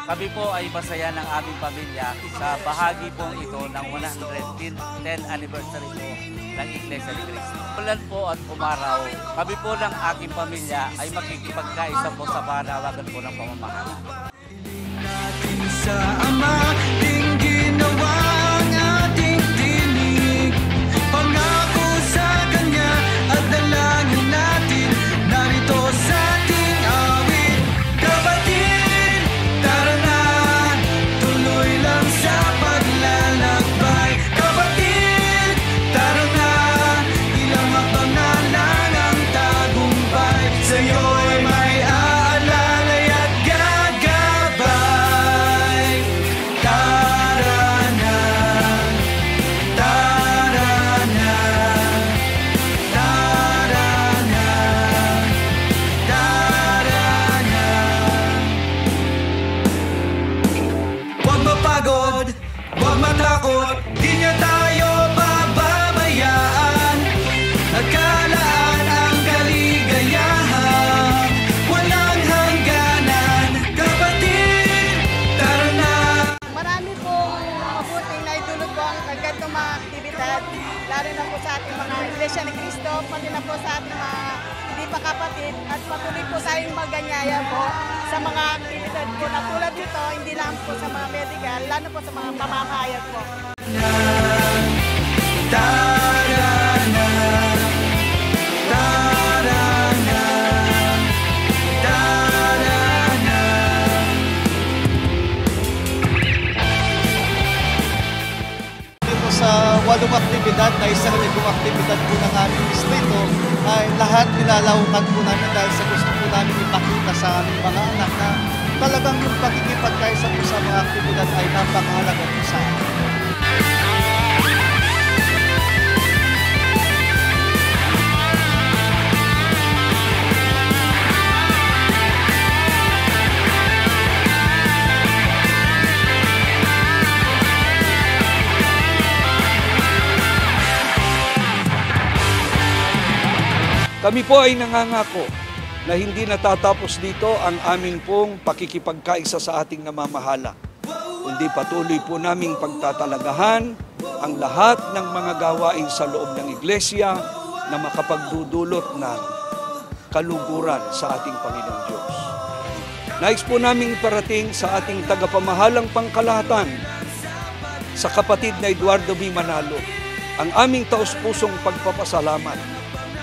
Kami po ay masaya ng aming pamilya sa bahagi pong ito ng 110th anniversary po ng Iglesia ni Cristo. Ulan po at umaraw, kami po ng aking pamilya ay makikipagkaisa po sa panawagan po ng pamamahala. Sa Ama, ting ginawa ang ating tinig, pangako sa Kanya at dalangin natin, narito sa ating awit. Kapatid, tara na, tuloy lang sa paglalakbay. Kapatid, tara na, ilang hakbang na lang ang tagumpay. Sa'yo'y may aalalay at gagabay. Tara na, tara na, tara na, tara na. Huwag mapagod, huwag matakot, di niya tayo pababayaan. Nagkalaan ang kaligayahan, walang hangganan. Kapatid, tara na. Marami pong mabuting naidulot po ang ganitong mga aktibidad, lalo na po sa ating mga Iglesia ni Cristo, pati na po sa ating mga hindi pa kapatid, at patuloy po sa ating maganyaya po sa mga aktibidad po na tulad nito, hindi lang po sa mga medical, lalo po sa mga pamamahayag po. Tara na, tara na, tara na. Dito sa 8 aktibidad na isang libong aktibidad po ng aming distrito ay lahat nilalaukan po namin dahil sa gusto po namin ipakita sa aming mga anak na talagang yung pakikipagkaisa po sa mga aktibidad ay napakahalaga po sa amin. Kami po ay nangangako na hindi natatapos dito ang aming pong pakikipagkaisa sa ating namamahala. Kundi patuloy po naming pagtatalagahan ang lahat ng mga gawain sa loob ng iglesia na makapagdudulot ng kaluguran sa ating Panginoong Diyos. Nais po naming parating sa ating tagapamahalang pangkalahatan, sa kapatid na Eduardo B. Manalo, ang aming taus-pusong pagpapasalamat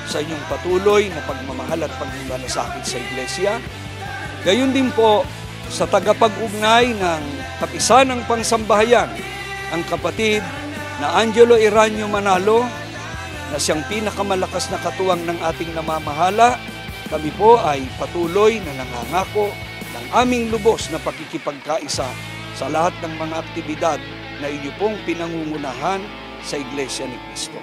sa inyong patuloy na pagmamahal at pagmamalasakit sa iglesia. Gayon din po sa tagapag-ugnay ng kapisanang pangsambahayan, ang kapatid na Angelo Iranio Manalo, na siyang pinakamalakas na katuwang ng ating namamahala. Kami po ay patuloy na nangangako ng aming lubos na pakikipagkaisa sa lahat ng mga aktibidad na inyo pong pinangungunahan sa Iglesia ni Cristo.